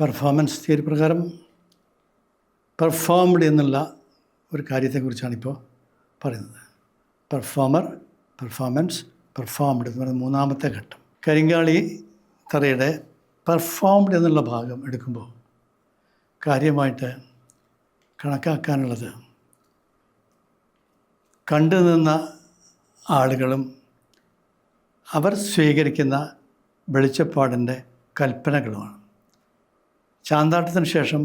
Performance theory പ്രകാരം performed എന്നുള്ള ഒരു കാര്യത്തെക്കുറിച്ചാണിപ്പോൾ പറയുന്നത്. പെർഫോമർ, പെർഫോമൻസ്, പെർഫോംഡ് എന്ന് പറയുന്ന മൂന്നാമത്തെ ഘട്ടം. കരിങ്കാളി തറയുടെ പെർഫോംഡ് എന്നുള്ള ഭാഗം എടുക്കുമ്പോൾ കാര്യമായിട്ട് കണക്കാക്കാനുള്ളത് കണ്ടു നിന്ന ആളുകളും അവർ സ്വീകരിക്കുന്ന വെളിച്ചപ്പാടിൻ്റെ കൽപ്പനകളുമാണ്. ചാന്താട്ടത്തിന് ശേഷം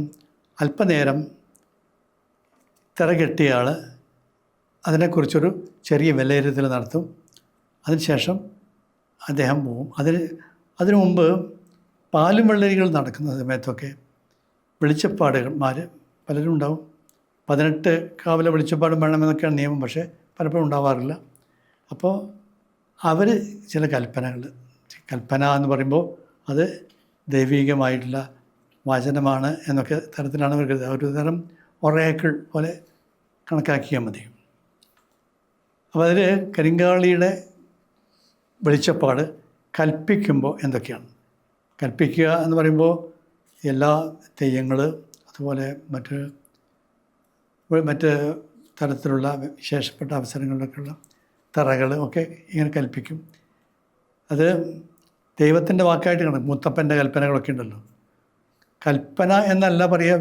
അല്പനേരം തിറകെട്ടിയ ആൾ അതിനെക്കുറിച്ചൊരു ചെറിയ വിലയിരുത്തൽ നടത്തും. അതിനുശേഷം അദ്ദേഹം പോവും. അതിനു മുമ്പ് പാലും വെള്ളരികൾ നടക്കുന്ന സമയത്തൊക്കെ വെളിച്ചപ്പാടുമാർ പലരും ഉണ്ടാവും. 18 കാവല വെളിച്ചപ്പാടും വേണമെന്നൊക്കെയാണ് നിയമം, പക്ഷേ പലപ്പോഴും ഉണ്ടാവാറില്ല. അപ്പോൾ അവർ ചില കൽപ്പന എന്ന് പറയുമ്പോൾ അത് ദൈവികമായിട്ടുള്ള വചനമാണ് എന്നൊക്കെ തരത്തിലാണ് അവർ ഒരു തരം ഒറേക്കിൾ പോലെ കണക്കാക്കിയാൽ മതി. അപ്പോൾ അതിൽ കരിങ്കാളിയുടെ വെളിച്ചപ്പാട് കൽപ്പിക്കുമ്പോൾ എന്തൊക്കെയാണ് കൽപ്പിക്കുക എന്ന് പറയുമ്പോൾ എല്ലാ തെയ്യങ്ങൾ, അതുപോലെ മറ്റ് തരത്തിലുള്ള വിശേഷപ്പെട്ട അവസരങ്ങളിലൊക്കെയുള്ള തറകൾ ഒക്കെ ഇങ്ങനെ കൽപ്പിക്കും. അത് ദൈവത്തിൻ്റെ വാക്കായിട്ട് കണക്ക് മുത്തപ്പൻ്റെ കൽപ്പനകളൊക്കെ ഉണ്ടല്ലോ. കൽപ്പന എന്നല്ല പറയുക,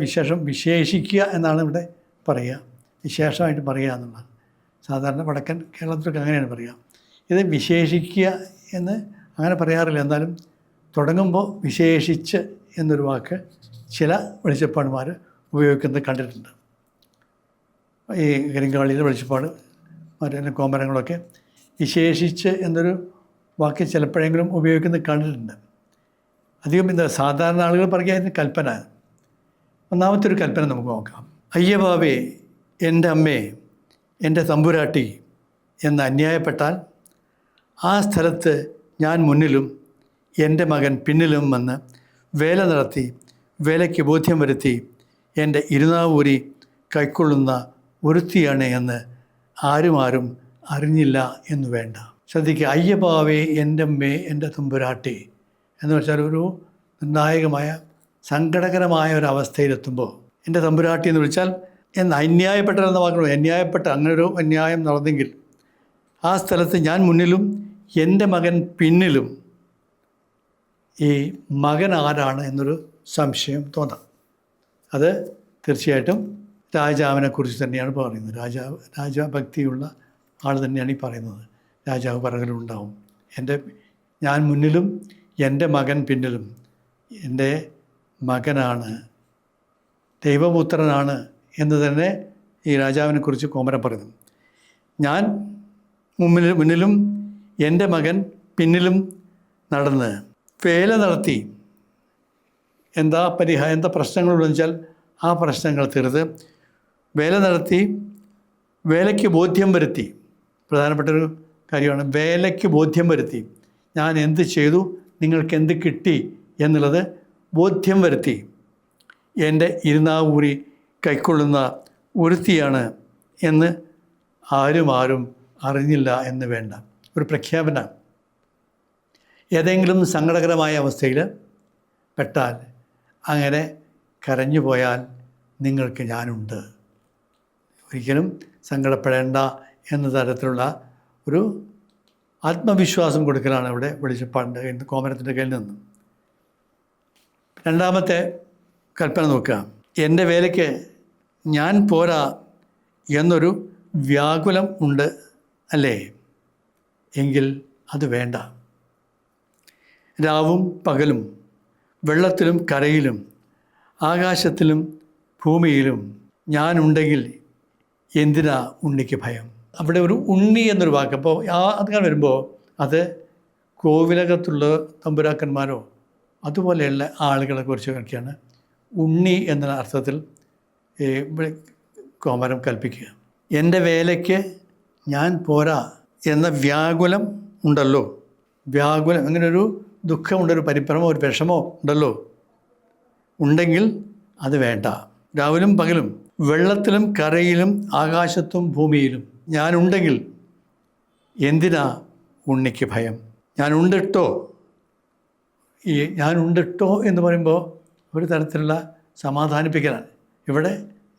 വിശേഷിക്കുക എന്നാണ് ഇവിടെ പറയുക. വിശേഷമായിട്ട് പറയുക എന്നുള്ളത് സാധാരണ വടക്കൻ കേരളത്തിലൊക്കെ അങ്ങനെയാണ് പറയുക. ഇത് വിശേഷിക്കുക എന്ന് അങ്ങനെ പറയാറില്ല. എന്നാലും തുടങ്ങുമ്പോൾ വിശേഷിച്ച് എന്നൊരു വാക്ക് ചില വെളിച്ചപ്പാടുമാർ ഉപയോഗിക്കുന്നത് കണ്ടിട്ടുണ്ട്. ഈ കരിങ്കാളിയിലെ വെളിച്ചപ്പാട് മറ്റേ കോമരങ്ങളൊക്കെ വിശേഷിച്ച് എന്നൊരു വാക്ക് ചിലപ്പോഴെങ്കിലും ഉപയോഗിക്കുന്നത് കണ്ടിട്ടുണ്ട്. അധികം സാധാരണ ആളുകൾ പറയുക കൽപ്പന. ഒന്നാമത്തെ ഒരു കൽപ്പന നമുക്ക് നോക്കാം. അയ്യബാവേ, എൻ്റെ അമ്മേ, എൻ്റെ തമ്പുരാട്ടി എന്ന് അന്യായപ്പെട്ടാൽ ആ സ്ഥലത്ത് ഞാൻ മുന്നിലും എൻ്റെ മകൻ പിന്നിലും വന്ന് വേല നടത്തി വേലയ്ക്ക് ബോധ്യം വരുത്തി എൻ്റെ ഇരുനാവൂരി കൈക്കൊള്ളുന്ന ഒരുത്തിയാണ് എന്ന് ആരും അറിഞ്ഞില്ല എന്ന് വേണ്ട. ശ്രദ്ധിക്കുക, അയ്യബാവേ, എൻ്റെ അമ്മേ, എൻ്റെ തമ്പുരാട്ടി എന്ന് വെച്ചാൽ ഒരു നിർണായകമായ സങ്കടകരമായ ഒരു അവസ്ഥയിലെത്തുമ്പോൾ എൻ്റെ തമ്പുരാട്ടി എന്ന് വിളിച്ചാൽ അന്യായപ്പെട്ടെന്ന വാക്കുകൾ അന്യായപ്പെട്ട അങ്ങനെ ഒരു അന്യായം നടന്നെങ്കിൽ ആ സ്ഥലത്ത് ഞാൻ മുന്നിലും എൻ്റെ മകൻ പിന്നിലും. ഈ മകൻ ആരാണ് എന്നൊരു സംശയം തോന്നാം. അത് തീർച്ചയായിട്ടും രാജാവിനെക്കുറിച്ച് തന്നെയാണ് പറയുന്നത്. രാജഭക്തിയുള്ള ആൾ തന്നെയാണ് ഈ പറയുന്നത്. രാജാവ് പറകലുണ്ടാവും. ഞാൻ മുന്നിലും എൻ്റെ മകൻ പിന്നിലും. എൻ്റെ മകനാണ്, ദൈവപുത്രനാണ് എന്ന് തന്നെ ഈ രാജാവിനെക്കുറിച്ച് കോമരം പറയുന്നു. ഞാൻ മുന്നിലും എൻ്റെ മകൻ പിന്നിലും നടന്ന് വേല നടത്തി എന്താ പ്രശ്നങ്ങളുള്ളതെന്ന് വെച്ചാൽ ആ പ്രശ്നങ്ങൾ തീർത്ത് വേല നടത്തി വേലയ്ക്ക് ബോധ്യം വരുത്തി. പ്രധാനപ്പെട്ടൊരു കാര്യമാണ് വേലയ്ക്ക് ബോധ്യം വരുത്തി. ഞാൻ എന്ത് ചെയ്തു, നിങ്ങൾക്ക് എന്ത് കിട്ടി എന്നുള്ളത് ബോധ്യം വരുത്തി എൻ്റെ ഇരുനാവൂരി കൈക്കൊള്ളുന്ന ഒരുത്തിയാണ് എന്ന് ആരും അറിഞ്ഞില്ല എന്ന് വേണ്ട. ഒരു പ്രഖ്യാപന. ഏതെങ്കിലും സങ്കടകരമായ അവസ്ഥയിൽ പെട്ടാൽ, അങ്ങനെ കരഞ്ഞു പോയാൽ നിങ്ങൾക്ക് ഞാനുണ്ട്, ഒരിക്കലും സങ്കടപ്പെടേണ്ട എന്ന തരത്തിലുള്ള ഒരു ആത്മവിശ്വാസം കൊടുക്കലാണ് ഇവിടെ വെളിച്ചപ്പാടിൻ്റെ കോമരത്തിൻ്റെ കയ്യിൽ നിന്ന്. രണ്ടാമത്തെ കൽപ്പന നോക്കുക. എൻ്റെ വേലയ്ക്ക് ഞാൻ പോരാ എന്നൊരു വ്യാകുലം ഉണ്ട് അല്ലേ? എങ്കിൽ അത് വേണ്ട. രാവും പകലും വെള്ളത്തിലും കരയിലും ആകാശത്തിലും ഭൂമിയിലും ഞാനുണ്ടെങ്കിൽ എന്തിനാ ഉണ്ണിക്ക് ഭയം? അവിടെ ഒരു ഉണ്ണി എന്നൊരു വാക്ക്, അപ്പോൾ അങ്ങനെ വരുമ്പോൾ അത് കോവിലകത്തുള്ള തമ്പുരാക്കന്മാരോ അതുപോലെയുള്ള ആളുകളെ കുറിച്ചൊക്കെയാണ് ഉണ്ണി എന്ന അർത്ഥത്തിൽ കോമരം കൽപ്പിക്കുക. എൻ്റെ വേലയ്ക്ക് ഞാൻ പോരാ എന്ന വ്യാകുലം ഉണ്ടല്ലോ. വ്യാകുലം, അങ്ങനൊരു ദുഃഖമുണ്ടൊരു പരിഭ്രമോ ഒരു വിഷമോ ഉണ്ടല്ലോ. ഉണ്ടെങ്കിൽ അത് വേണ്ട. രാവിലും പകലും വെള്ളത്തിലും കരയിലും ആകാശത്തും ഭൂമിയിലും ഞാനുണ്ടെങ്കിൽ എന്തിനാ ഉണ്ണിക്ക് ഭയം? ഞാനുണ്ടിട്ടോ എന്ന് പറയുമ്പോൾ ഒരു തരത്തിലുള്ള സമാധാനിപ്പിക്കലാണ്. ഇവിടെ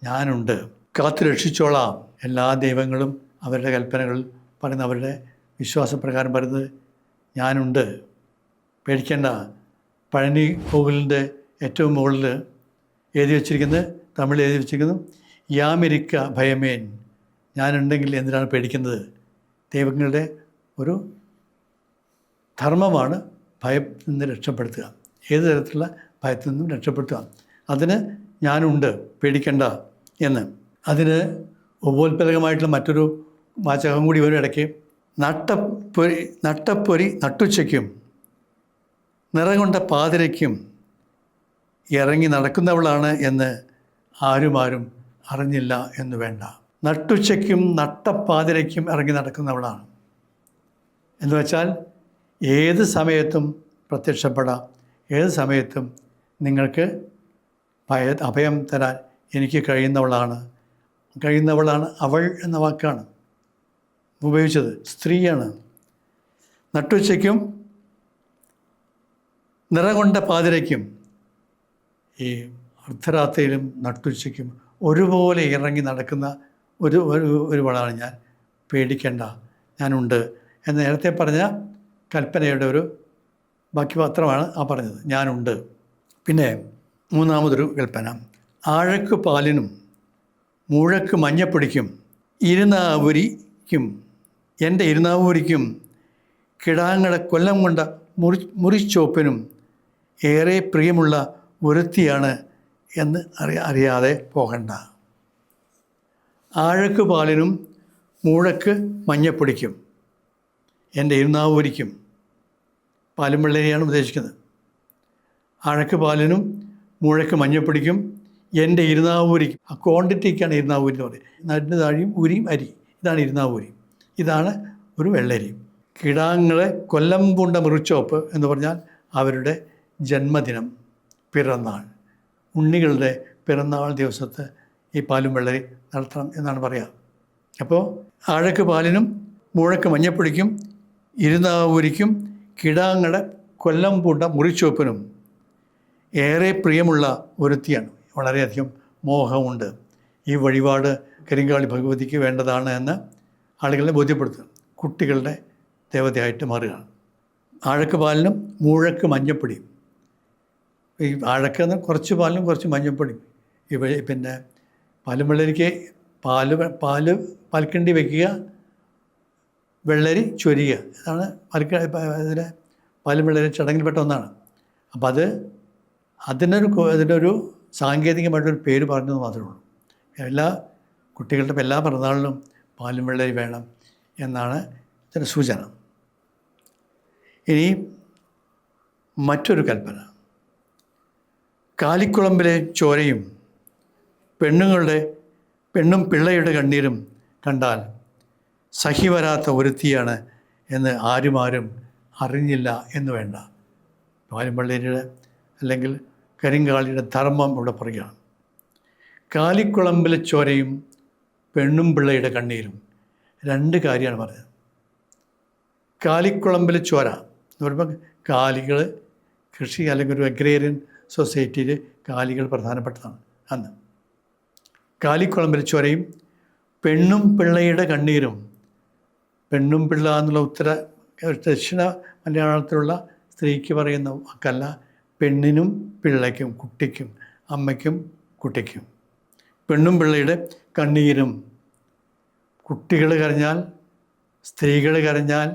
ഞാനുണ്ട്, കാത്തു രക്ഷിച്ചോളാം. എല്ലാ ദൈവങ്ങളും അവരുടെ കൽപ്പനകൾ പറയുന്ന, അവരുടെ വിശ്വാസപ്രകാരം പറയുന്നത് ഞാനുണ്ട്, പേടിക്കേണ്ട. പഴനി കോവിലിൻ്റെ ഏറ്റവും മുകളിൽ എഴുതി വച്ചിരിക്കുന്നത്, തമിഴിൽ എഴുതി വച്ചിരിക്കുന്നു, യാമിരിക്ക ഭയമേൻ, ഞാനുണ്ടെങ്കിൽ എന്തിനാണ് പേടിക്കുന്നത്. ദൈവങ്ങളുടെ ഒരു ധർമ്മമാണ് ഭയത്തിൽ നിന്ന് രക്ഷപ്പെടുത്തുക, ഏത് തരത്തിലുള്ള ഭയത്തിൽ നിന്നും രക്ഷപ്പെടുത്തുക. അതിന് ഞാനുണ്ട്, പേടിക്കണ്ട എന്ന്. അതിന് ഉപോത്പലകമായിട്ടുള്ള മറ്റൊരു വാചകം കൂടി വരും ഇടയ്ക്ക്. നട്ടപ്പൊരി നട്ടുച്ചയ്ക്കും നിറകൊണ്ട പാതിരയ്ക്കും ഇറങ്ങി നടക്കുന്നവളാണ് എന്ന് ആരും അറിഞ്ഞില്ല എന്ന് വേണ്ട. നട്ടുച്ചയ്ക്കും നട്ടപ്പാതിരയ്ക്കും ഇറങ്ങി നടക്കുന്നവളാണ് എന്ന് വെച്ചാൽ ഏത് സമയത്തും പ്രത്യക്ഷപ്പെടാം, ഏത് സമയത്തും നിങ്ങൾക്ക് അഭയം തരാൻ എനിക്ക് കഴിയുന്നവളാണ് അവൾ എന്ന വാക്കാണ് ഉപയോഗിച്ചത്, സ്ത്രീയാണ്. നട്ടുച്ചയ്ക്കും നിറകൊണ്ട പാതിരയ്ക്കും, ഈ അർദ്ധരാത്രിയിലും നട്ടുച്ചയ്ക്കും ഒരുപോലെ ഇറങ്ങി നടക്കുന്ന ഒരുവളാണ് ഞാൻ, പേടിക്കേണ്ട, ഞാനുണ്ട് എന്ന് നേരത്തെ പറഞ്ഞ കൽപ്പനയുടെ ഒരു ബാക്കി പത്രമാണ് ആ പറഞ്ഞത്, ഞാനുണ്ട്. പിന്നെ മൂന്നാമതൊരു കൽപ്പന, ആഴക്ക് പാലിനും മൂഴക്ക് മഞ്ഞപ്പൊടിക്കും എൻ്റെ ഇരുനാവൂരിക്കും കിടാങ്ങളെ കൊല്ലം കൊണ്ട മുറിച്ചോപ്പിനും ഏറെ പ്രിയമുള്ള ഒരുത്തിയാണ് എന്ന് അറിയാതെ പോകണ്ട. ആഴക്ക് പാലിനും മൂഴക്ക് മഞ്ഞപ്പൊടിക്കും എൻ്റെ ഇരുനാവൂരിക്കും, പാലും വെള്ളരിയാണ് ഉദ്ദേശിക്കുന്നത്. ആഴക്ക് പാലിനും മൂഴക്ക് മഞ്ഞപ്പൊടിക്കും എൻ്റെ ഇരുനാവൂരിക്കും, ആ ക്വാണ്ടിറ്റിക്കാണ് ഇരുനാവൂരി എന്ന് പറയുന്നത്. നടിന് താഴിയും ഊരിയും അരി, ഇതാണ് ഇരുനാവൂരി, ഇതാണ് ഒരു വെള്ളരി. കിടാങ്ങളെ കൊല്ലം പൂണ്ട മുറിച്ചോപ്പ് എന്ന് പറഞ്ഞാൽ അവരുടെ ജന്മദിനം, പിറന്നാൾ, ഉണ്ണികളുടെ പിറന്നാൾ ദിവസത്തെ ഈ പാലും വെള്ളരി നടത്തണം എന്നാണ് പറയുക. അപ്പോൾ ആഴക്ക് പാലിനും മൂഴക്ക് മഞ്ഞപ്പൊടിക്കും ഇരുനാവൂരിക്കും കിടാങ്ങളെ കൊല്ലം പൂണ്ട മുറിച്ചോപ്പിനും ഏറെ പ്രിയമുള്ള ഒരുത്തിയാണ്. വളരെയധികം മോഹമുണ്ട്. ഈ വഴിപാട് കരിങ്കാളി ഭഗവതിക്ക് വേണ്ടതാണ് എന്ന് ആളുകളെ ബോധ്യപ്പെടുത്തുക, കുട്ടികളുടെ ദേവതയായിട്ട് മാറുകയാണ്. ആഴക്ക് പാലിനും മൂഴക്ക് മഞ്ഞപ്പൊടിയും, ഈ ആഴക്കെന്ന് കുറച്ച് പാലിനും കുറച്ച് മഞ്ഞപ്പൊടിയും. പിന്നെ പാലും വെള്ളരിക്ക് പാൽക്കണ്ടി വയ്ക്കുക, വെള്ളരി ചൊരിയുക, ഇതാണ് ഇതിലെ പാലും വെള്ളരി ചടങ്ങിൽപ്പെട്ട ഒന്നാണ്. അപ്പം അതിനൊരു സാങ്കേതികമായിട്ടൊരു പേര് പറഞ്ഞത് മാത്രമേ ഉള്ളൂ. എല്ലാ കുട്ടികളുടെ എല്ലാ പിറന്നാളിലും പാലും വെള്ളരി വേണം എന്നാണ് ഇതിൻ്റെ സൂചന. ഇനി മറ്റൊരു കൽപ്പന, കാലിക്കുളമ്പിലെ ചോരയും പെണ്ണും പിള്ളയുടെ കണ്ണീരും കണ്ടാൽ സഹി വരാത്ത ഒരുത്തിയാണ് എന്ന് ആരും അറിഞ്ഞില്ല എന്ന് വേണ്ട. പാലും വെള്ളരിയുടെ അല്ലെങ്കിൽ കരിങ്കാളിയുടെ ധർമ്മം ഇവിടെ പറയുകയാണ്. കാലിക്കുളമ്പിലെ ചോരയും പെണ്ണും പിള്ളയുടെ കണ്ണീരും, രണ്ട് കാര്യമാണ് പറഞ്ഞത്. കാലിക്കുളമ്പിലെ ചോര എന്ന് പറയുമ്പോൾ കാലികൾ കൃഷി അല്ലെങ്കിൽ ഒരു അഗ്രേറിയൻ സൊസൈറ്റിയിൽ കാലികൾ പ്രധാനപ്പെട്ടതാണ് അന്ന്. കാലിക്കുളമ്പിലെ ചോരയും പെണ്ണും പിള്ളയുടെ കണ്ണീരും, പെണ്ണും പിള്ള എന്നുള്ള ദക്ഷിണ മലയാളത്തിലുള്ള സ്ത്രീക്ക് പറയുന്ന വാക്കല്ല, പെണ്ണിനും പിള്ളയ്ക്കും, കുട്ടിക്കും, അമ്മയ്ക്കും കുട്ടിക്കും. പെണ്ണും പിള്ളയുടെ കണ്ണീരും, കുട്ടികൾ കരഞ്ഞാൽ, സ്ത്രീകൾ കരഞ്ഞാൽ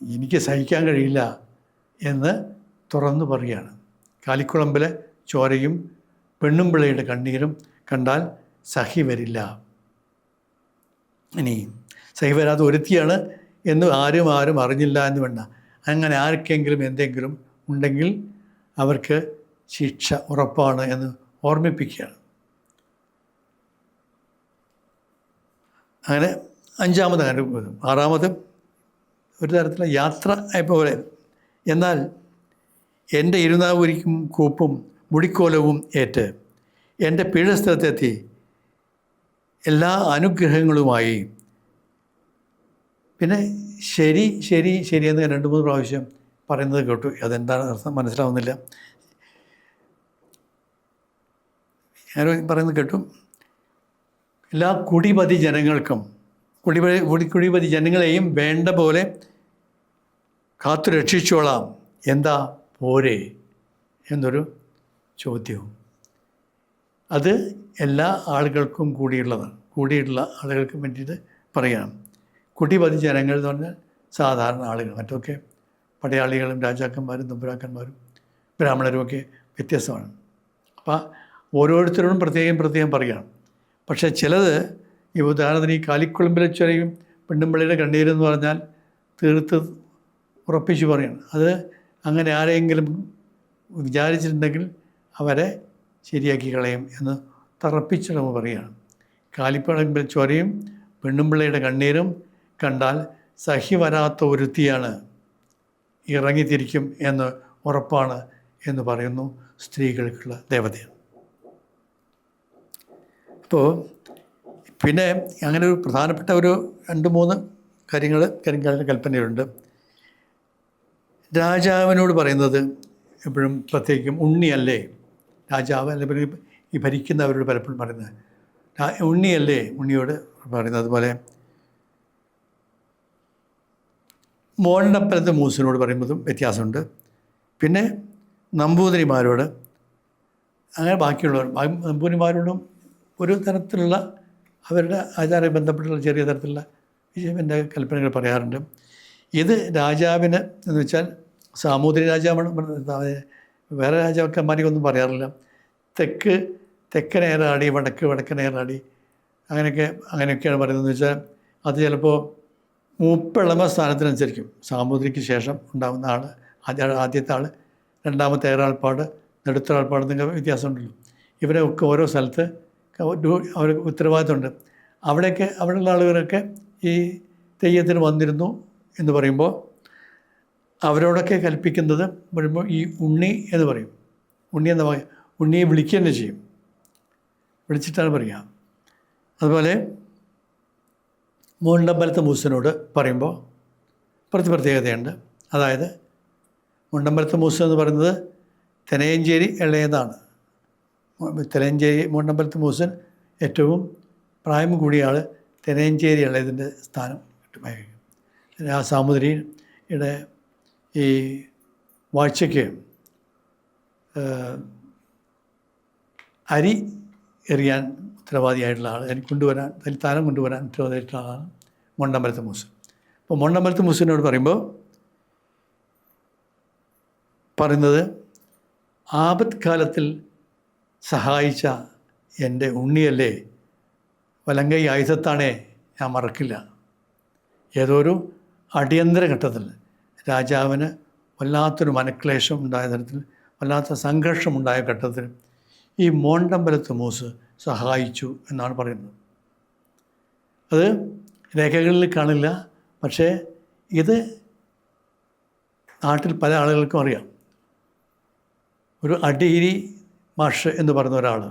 എനിക്ക് സഹിക്കാൻ കഴിയില്ല എന്ന് തുറന്നു പറയുകയാണ്. കാലിക്കുളമ്പിലെ ചോരയും പെണ്ണും പിള്ളയുടെ കണ്ണീരും കണ്ടാൽ സഹി വരില്ല. ഇനി സഹി വരാതെ ഒരുത്തിയാണ് എന്ന് ആരും അറിഞ്ഞില്ല എന്ന് വേണ്ട. അങ്ങനെ ആർക്കെങ്കിലും എന്തെങ്കിലും ഉണ്ടെങ്കിൽ അവർക്ക് ശിക്ഷ ഉറപ്പാണ് എന്ന് ഓർമ്മിപ്പിക്കുകയാണ്. അങ്ങനെ അഞ്ചാമത് അനുഭവം. ആറാമത് ഒരു തരത്തിലുള്ള യാത്ര പോലെ. എന്നാൽ എൻ്റെ ഇരുനാവൂരിക്കും കൂപ്പും മുടിക്കോലവും ഏറ്റ് എൻ്റെ പീഠസ്ഥലത്തെത്തി എല്ലാ അനുഗ്രഹങ്ങളുമായി. പിന്നെ ശരി എന്ന് 2-3 പ്രാവശ്യം പറയുന്നത് കേട്ടു. അതെന്താണ് അർത്ഥം മനസ്സിലാവുന്നില്ല. ഞാൻ പറയുന്നത് കേട്ടു, എല്ലാ കുടിപതി ജനങ്ങൾക്കും കുടിപതി ജനങ്ങളെയും വേണ്ട പോലെ കാത്തു രക്ഷിച്ചോളാം, എന്താ പോരെ എന്നൊരു ചോദ്യവും. അത് എല്ലാ ആളുകൾക്കും കൂടിയിട്ടുള്ള ആളുകൾക്ക് വേണ്ടിയിട്ട് പറയണം. കുടിപതി ജനങ്ങൾ എന്ന് പറഞ്ഞാൽ സാധാരണ ആളുകൾ, മറ്റൊക്കെ പടയാളികളും രാജാക്കന്മാരും തമ്പുരാക്കന്മാരും ബ്രാഹ്മണരുമൊക്കെ വ്യത്യസ്തമാണ്. അപ്പോൾ ഓരോരുത്തരോടും പ്രത്യേകം പറയുകയാണ്. പക്ഷേ ചിലത് ഈ ഉദാഹരണത്തിന് ഈ കാലിക്കുളമ്പിലെ ചൊരയും പെണ്ണുമ്പിള്ളിയുടെ കണ്ണീരെന്ന് പറഞ്ഞാൽ തീർത്ത് ഉറപ്പിച്ച് പറയണം. അത് അങ്ങനെ ആരെങ്കിലും വിചാരിച്ചിട്ടുണ്ടെങ്കിൽ അവരെ ശരിയാക്കി കളയും എന്ന് തറപ്പിച്ച് നമ്മൾ പറയുകയാണ്. കാലിക്കുളമ്പിലെ ചൊരയും പെണ്ണുമ്പിള്ളയുടെ കണ്ണീരും കണ്ടാൽ സഹി വരാത്ത ഒരുത്തിയാണ്, ഇറങ്ങിത്തിരിക്കും എന്ന് ഉറപ്പാണ് എന്ന് പറയുന്നു സ്ത്രീകൾക്കുള്ള ദേവതയാണ്. അപ്പോൾ പിന്നെ അങ്ങനെ ഒരു പ്രധാനപ്പെട്ട ഒരു 2-3 കാര്യങ്ങൾ കരിങ്കാലിൻ്റെ കൽപ്പനയുണ്ട്. രാജാവിനോട് പറയുന്നത് എപ്പോഴും പ്രത്യേകിക്കും ഉണ്ണിയല്ലേ, രാജാവ് അല്ലെങ്കിൽ ഈ ഭരിക്കുന്നവരോട് പലപ്പോഴും പറയുന്നത് ഉണ്ണിയല്ലേ, ഉണ്ണിയോട് പറയുന്നത്. അതുപോലെ മോണ്ടപ്പലത്തെ മൂസിനോട് പറയുന്നതും വ്യത്യാസമുണ്ട്. പിന്നെ നമ്പൂതിരിമാരോട്, അങ്ങനെ ബാക്കിയുള്ളവർ നമ്പൂതിരിമാരോടും ഒരു തരത്തിലുള്ള അവരുടെ ആചാരമായി ബന്ധപ്പെട്ടുള്ള ചെറിയ തരത്തിലുള്ള എൻ്റെ കൽപ്പനകൾ പറയാറുണ്ട്. ഇത് രാജാവിന് എന്ന് വെച്ചാൽ സാമൂതിരി രാജാവാണ്, വേറെ രാജാക്കന്മാർക്കൊന്നും പറയാറില്ല. തെക്കനേറാടി വടക്കനേറാടി അങ്ങനെയൊക്കെയാണ് പറയുന്നതെന്ന് വെച്ചാൽ അത് ചിലപ്പോൾ മൂപ്പിളമ സ്ഥാനത്തിനനുസരിക്കും. സാമൂതിരിക്ക് ശേഷം ഉണ്ടാകുന്ന ആൾ, ആദ്യത്തെ ആൾ, രണ്ടാമത്തെ ഏറാൾപ്പാട്, നെടുത്തൊരാൾപ്പാട് എന്നൊക്കെ വ്യത്യാസമുണ്ടല്ലോ. ഇവരെ ഒക്കെ ഓരോ സ്ഥലത്ത് അവർക്ക് ഉത്തരവാദിത്തമുണ്ട്. അവിടെയുള്ള ആളുകളൊക്കെ ഈ തെയ്യത്തിന് വന്നിരുന്നു എന്ന് പറയുമ്പോൾ അവരോടൊക്കെ കൽപ്പിക്കുന്നത് വരുമ്പോൾ ഈ ഉണ്ണി എന്ന് പറയും. ഉണ്ണിയെ വിളിക്കുക തന്നെ ചെയ്യും, വിളിച്ചിട്ടാണ് പറയുക. അതുപോലെ മുണ്ടമ്പലത്തെ മൂസനോട് പറയുമ്പോൾ കുറച്ച് പ്രത്യേകതയുണ്ട്. അതായത് മുണ്ടമ്പലത്തെ മൂസ എന്ന് പറയുന്നത് തെനയഞ്ചേരി ഇളയതാണ്. മുണ്ടമ്പലത്തെ മൂസൻ ഏറ്റവും പ്രായം കൂടിയ ആൾ തെനയഞ്ചേരി ഇളയതിൻ്റെ സ്ഥാനം കിട്ടുമായിരിക്കും. ആ സാമൂതിരിയുടെ ഈ വാഴ്ചയ്ക്ക് അരി എറിയാൻ ഉത്തരവാദിയായിട്ടുള്ള ആൾ, താരം കൊണ്ടുവരാൻ ഉത്തരവാദിയായിട്ടുള്ള ആളാണ് മുണ്ടമ്പലത്തെ മൂസൻ. അപ്പോൾ മുണ്ടമ്പലത്തെ മൂസനോട് പറയുന്നത് ആപത്ത് കാലത്തിൽ സഹായിച്ച എൻ്റെ ഉണ്ണിയല്ലേ, വലങ്കൈ ആയുധത്താണേ, ഞാൻ മറക്കില്ല. ഏതൊരു അടിയന്തര ഘട്ടത്തിൽ രാജാവിന് വല്ലാത്തൊരു മനക്ലേശം ഉണ്ടായ തരത്തിൽ, വല്ലാത്ത സംഘർഷമുണ്ടായ ഘട്ടത്തിൽ ഈ മോണ്ടമ്പലത്തെ മൂസ് സഹായിച്ചു എന്നാണ് പറയുന്നത്. അത് രേഖകളിൽ കാണില്ല, പക്ഷേ ഇത് നാട്ടിൽ പല ആളുകൾക്കും അറിയാം. ഒരു അടിയിരി മാഷ് എന്ന് പറയുന്ന ഒരാൾ,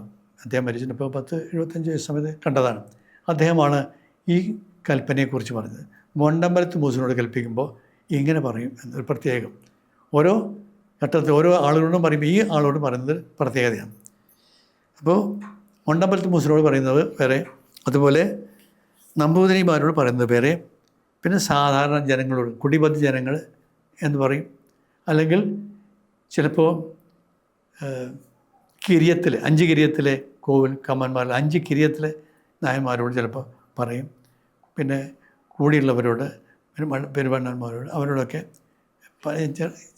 അദ്ദേഹം മരിച്ചിട്ട് ഇപ്പോൾ 10-75 വയസ്സ് സമയത്ത് കണ്ടതാണ്. അദ്ദേഹമാണ് ഈ കൽപ്പനയെക്കുറിച്ച് പറഞ്ഞത്. മോണ്ടമ്പലത്ത് മൂസിനോട് കൽപ്പിക്കുമ്പോൾ ഇങ്ങനെ പറയും എന്നൊരു പ്രത്യേകം. ഓരോ ഘട്ടത്തിൽ ഓരോ ആളുകളോടും പറയുമ്പോൾ ഈ ആളോട് പറയുന്നത് പ്രത്യേകതയാണ്. അപ്പോൾ മോണ്ടമ്പലത്ത് മൂസിനോട് പറയുന്നത് വേറെ, അതുപോലെ നമ്പൂതിരിമാരോട് പറയുന്നത് വേറെ, പിന്നെ സാധാരണ ജനങ്ങളോട് കുടിപതി ജനങ്ങൾ എന്ന് പറയും. അല്ലെങ്കിൽ ചിലപ്പോൾ കിരിയത്തിലെ 5 കിരിയത്തിലെ കോവിൽ കമ്മന്മാരിൽ 5 കിരിയത്തിലെ നായന്മാരോട് ചിലപ്പോൾ പറയും. പിന്നെ കൂടിയുള്ളവരോട്, പെരുവണ്ണന്മാരോട്, അവരോടൊക്കെ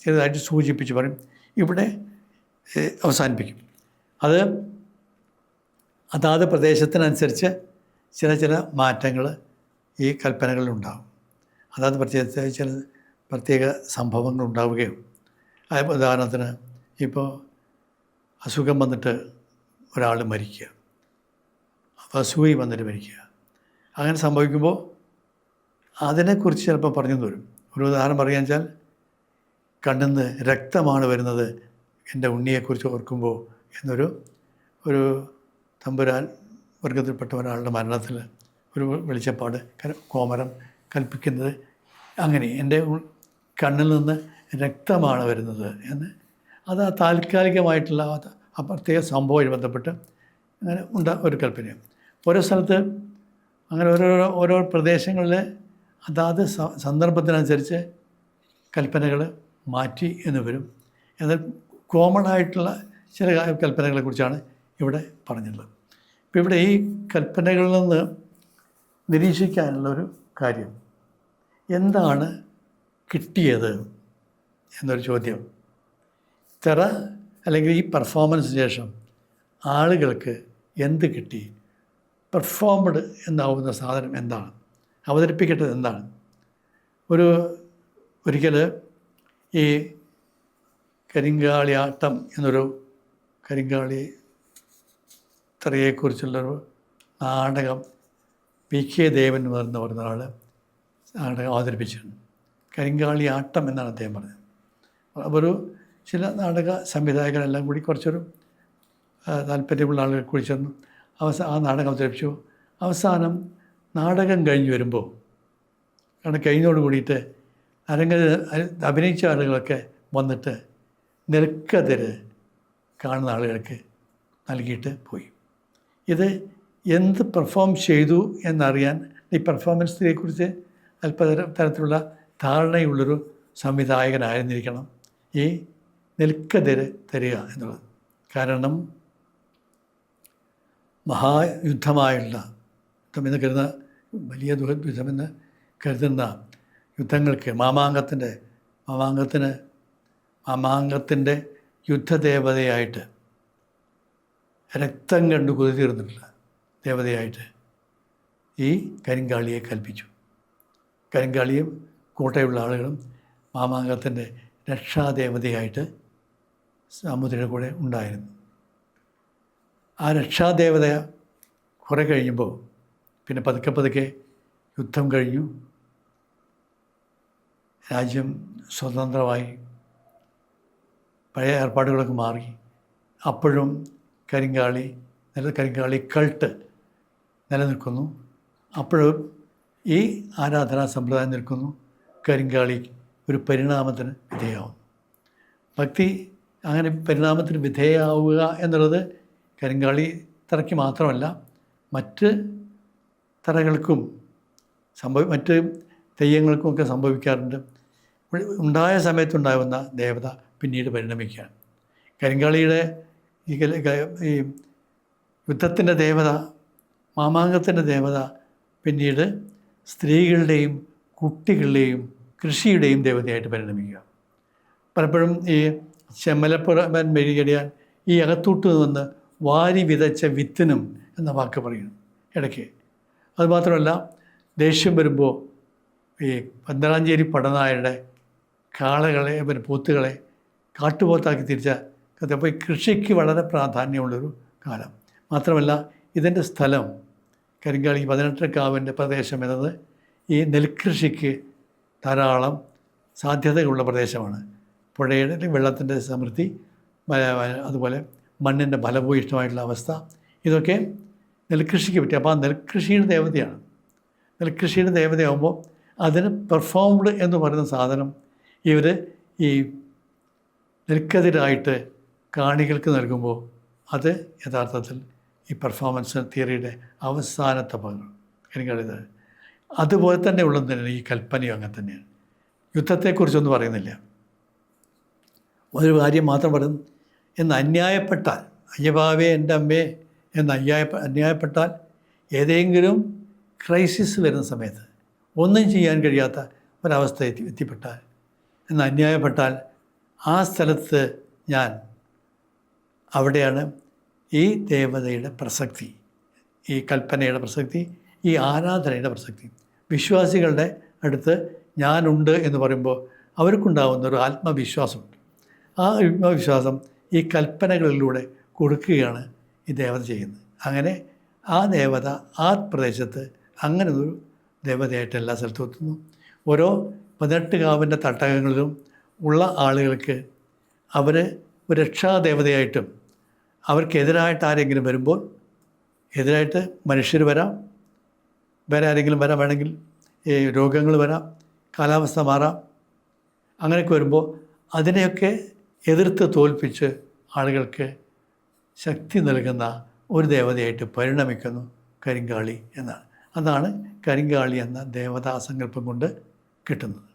ചെറുതായിട്ട് സൂചിപ്പിച്ച് പറയും. ഇവിടെ അവസാനിപ്പിക്കും. അത് അതാത് പ്രദേശത്തിനനുസരിച്ച് ചില മാറ്റങ്ങൾ ഈ കൽപ്പനകളിലുണ്ടാകും. അതാത് പ്രത്യേക സംഭവങ്ങൾ ഉണ്ടാവുകയും, ഉദാഹരണത്തിന് ഇപ്പോൾ അസുഖം വന്നിട്ട് ഒരാൾ മരിക്കുക, അസൂയി വന്നിട്ട് മരിക്കുക, അങ്ങനെ സംഭവിക്കുമ്പോൾ അതിനെക്കുറിച്ച് ചിലപ്പോൾ പറഞ്ഞു തരും. ഒരു ഉദാഹരണം പറയുക വെച്ചാൽ, കണ്ണിന്ന് രക്തമാണ് വരുന്നത് എൻ്റെ ഉണ്ണിയെക്കുറിച്ച് ഓർക്കുമ്പോൾ ഒരു തമ്പുരാൻ വർഗത്തിൽപ്പെട്ട ഒരാളുടെ മരണത്തിൽ ഒരു വെളിച്ചപ്പാട് കോമരം കൽപ്പിക്കുന്നത് അങ്ങനെ, എൻ്റെ കണ്ണിൽ നിന്ന് രക്തമാണ് വരുന്നത് എന്ന്. അത് ആ താൽക്കാലികമായിട്ടുള്ള ആ പ്രത്യേക സംഭവമായി ബന്ധപ്പെട്ട് അങ്ങനെ ഒരു കൽപ്പനയാണ്. ഓരോ സ്ഥലത്ത് അങ്ങനെ ഓരോ പ്രദേശങ്ങളിൽ അതാത് സന്ദർഭത്തിനനുസരിച്ച് കൽപ്പനകൾ മാറ്റി എന്ന് വരും. എന്നാൽ കോമൺ ആയിട്ടുള്ള ചില കൽപ്പനകളെക്കുറിച്ചാണ് ഇവിടെ പറഞ്ഞിട്ടുള്ളത്. ഇപ്പോൾ ഇവിടെ ഈ കൽപ്പനകളിൽ നിന്ന് നിരീക്ഷിക്കാനുള്ളൊരു കാര്യം, എന്താണ് കിട്ടിയത് എന്നൊരു ചോദ്യം. അല്ലെങ്കിൽ ഈ പെർഫോമൻസിന് ശേഷം ആളുകൾക്ക് എന്ത് കിട്ടി? പെർഫോംഡ് എന്നാവുന്ന സാധനം എന്താണ്? അവതരിപ്പിക്കേണ്ടത് എന്താണ്? ഒരിക്കൽ ഈ കരിങ്കാളിയാട്ടം എന്നൊരു കരിങ്കാളി തറയെക്കുറിച്ചുള്ളൊരു നാടകം PK ദേവൻ എന്ന് പറയുന്ന ഒരാൾ നാടകം അവതരിപ്പിച്ചിട്ടുണ്ട്. കരിങ്കാളിയാട്ടം എന്നാണ് അദ്ദേഹം പറഞ്ഞത്. അപ്പോൾ ചില നാടക സംവിധായകരെല്ലാം കൂടി കുറച്ചൊരു താല്പര്യമുള്ള ആളുകൾ കൂടി ചെന്നു ആ നാടകം അവതരിപ്പിച്ചു. അവസാനം നാടകം കഴിഞ്ഞ് വരുമ്പോൾ, കാരണം കഴിഞ്ഞോട് കൂടിയിട്ട് അഭിനയിച്ച ആളുകളൊക്കെ വന്നിട്ട് നെൽക്കതിര് കാണുന്ന ആളുകൾക്ക് നൽകിയിട്ട് പോയി. ഇത് എന്ത് പെർഫോം ചെയ്തു എന്നറിയാൻ ഈ പെർഫോമൻസിനെക്കുറിച്ച് തരത്തിലുള്ള ധാരണയുള്ളൊരു സംവിധായകനായിരുന്നിരിക്കണം ഈ നെൽക്കതിര് തരിക എന്നുള്ളത്. കാരണം മഹായുദ്ധമായുള്ള യുദ്ധമെന്ന് കരുതുന്ന വലിയ യുദ്ധമെന്ന് കരുതുന്ന യുദ്ധങ്ങൾക്ക് മാമാങ്കത്തിൻ്റെ യുദ്ധദേവതയായിട്ട്, രക്തം കണ്ടു കുതിർന്നിട്ടുള്ള ദേവതയായിട്ട് ഈ കരിങ്കാളിയെ കൽപ്പിച്ചു. കരിങ്കാളിയും കൂട്ടയുള്ള ആളുകളും മാമാങ്കത്തിൻ്റെ രക്ഷാദേവതയായിട്ട് സമുദ്രയുടെ കൂടെ ഉണ്ടായിരുന്നു. ആ രക്ഷാദേവത കുറേ കഴിയുമ്പോൾ പിന്നെ പതുക്കെ യുദ്ധം കഴിഞ്ഞു, രാജ്യം സ്വതന്ത്രമായി, പഴയ ഏർപ്പാടുകളൊക്കെ മാറി. അപ്പോഴും കരിങ്കാളി കൾട്ട് നിലനിൽക്കുന്നു. അപ്പോഴും ഈ ആരാധനാ സമ്പ്രദായം നിൽക്കുന്നു. കരിങ്കാളി ഒരു പരിണാമത്തിന് വിധേയമാവും. ഭക്തി അങ്ങനെ പരിണാമത്തിന് വിധേയമാവുക എന്നുള്ളത് കരിങ്കാളി തറയ്ക്ക് മാത്രമല്ല, മറ്റ് തറകൾക്കും മറ്റ് തെയ്യങ്ങൾക്കുമൊക്കെ സംഭവിക്കാറുണ്ട്. ഉണ്ടായ സമയത്തുണ്ടാകുന്ന ദേവത പിന്നീട് പരിണമിക്കുകയാണ്. കരിങ്കാളിയുടെ ഈ യുദ്ധത്തിൻ്റെ ദേവത, മാമാങ്കത്തിൻ്റെ ദേവത പിന്നീട് സ്ത്രീകളുടെയും കുട്ടികളുടെയും കൃഷിയുടെയും ദേവതയായിട്ട് പരിണമിക്കുക. പലപ്പോഴും ഈ ചെമ്മലപ്പുറമൻ മെഴുകിടിയാൻ ഈ അകത്തൂട്ട് നിന്ന് വാരി വിതച്ച വിത്തിനും എന്ന വാക്ക് പറയുന്നു ഇടയ്ക്ക്. അതുമാത്രമല്ല, ദേഷ്യം വരുമ്പോൾ ഈ പന്തളാഞ്ചേരി പടനായരുടെ കാളകളെ പോത്തുകളെ കാട്ടുപോത്താക്കി തിരിച്ച അപ്പോൾ കൃഷിക്ക് വളരെ പ്രാധാന്യമുള്ളൊരു കാലം. മാത്രമല്ല, ഇതിൻ്റെ സ്ഥലം കരിങ്കാളി 18 പ്രദേശം എന്നത് ഈ നെൽകൃഷിക്ക് ധാരാളം സാധ്യതയുള്ള പ്രദേശമാണ്. പുഴയുടെ വെള്ളത്തിൻ്റെ സമൃദ്ധി, അതുപോലെ മണ്ണിൻ്റെ ഫലഭൂയിഷ്ടമായിട്ടുള്ള അവസ്ഥ, ഇതൊക്കെ നെൽകൃഷിക്ക് പറ്റി. അപ്പോൾ ആ നെൽകൃഷിയുടെ ദേവതയാണ്. നെൽകൃഷിയുടെ ദേവതയാകുമ്പോൾ അതിന് പെർഫോംഡ് എന്ന് പറയുന്ന സാധനം ഇവർ ഈ നെൽക്കതിരായിട്ട് കാണികൾക്ക് നൽകുമ്പോൾ അത് യഥാർത്ഥത്തിൽ ഈ പെർഫോമൻസ് തിയറിയുടെ അവസാനത്തെ ഭാഗം എനിക്കറിയത്. അതുപോലെ തന്നെ ഉള്ളത് തന്നെ ഈ കൽപ്പനയും അങ്ങനെ തന്നെയാണ്. യുദ്ധത്തെക്കുറിച്ചൊന്നും പറയുന്നില്ല. ഒരു കാര്യം മാത്രം പറയുന്നു, എന്ന് അന്യായപ്പെട്ടാൽ, അയ്യഭാവേ എൻ്റെ അമ്മേ എന്ന് അന്യായപ്പെട്ടാൽ, ഏതെങ്കിലും ക്രൈസിസ് വരുന്ന സമയത്ത് ഒന്നും ചെയ്യാൻ കഴിയാത്ത ഒരവസ്ഥ എത്തിപ്പെട്ടാൽ, എന്ന് അന്യായപ്പെട്ടാൽ ആ സ്ഥലത്ത് അവിടെയാണ് ഈ ദേവതയുടെ പ്രസക്തി, ഈ കൽപ്പനയുടെ പ്രസക്തി, ഈ ആരാധനയുടെ പ്രസക്തി. വിശ്വാസികളുടെ അടുത്ത് ഞാനുണ്ട് എന്ന് പറയുമ്പോൾ അവർക്കുണ്ടാകുന്ന ഒരു ആത്മവിശ്വാസമുണ്ട്. ആ ആത്മവിശ്വാസം ഈ കൽപ്പനകളിലൂടെ കൊടുക്കുകയാണ് ഈ ദേവത ചെയ്യുന്നത്. അങ്ങനെ ആ ദേവത ആ പ്രദേശത്ത് അങ്ങനെ ഒരു ദേവതയായിട്ട് എല്ലാ സ്ഥലത്തും എത്തുന്നു. ഓരോ 18 കാവിൻ്റെ തട്ടകങ്ങളിലും ഉള്ള ആളുകൾക്ക് അവർ ഒരു രക്ഷാദേവതയായിട്ടും, അവർക്കെതിരായിട്ട് ആരെങ്കിലും വരുമ്പോൾ, എതിരായിട്ട് മനുഷ്യർ വരാം, വേറെ ആരെങ്കിലും വരാം, വേണമെങ്കിൽ ഈ രോഗങ്ങൾ വരാം, കാലാവസ്ഥ മാറാം, അങ്ങനെയൊക്കെ വരുമ്പോൾ അതിനെയൊക്കെ എതിർത്ത് തോൽപ്പിച്ച് ആളുകൾക്ക് ശക്തി നൽകുന്ന ഒരു ദേവതയായിട്ട് പരിണമിക്കുന്നു കരിങ്കാളി എന്നാണ്. അതാണ് കരിങ്കാളി എന്ന ദേവതാസങ്കല്പം കൊണ്ട് കിട്ടുന്നത്.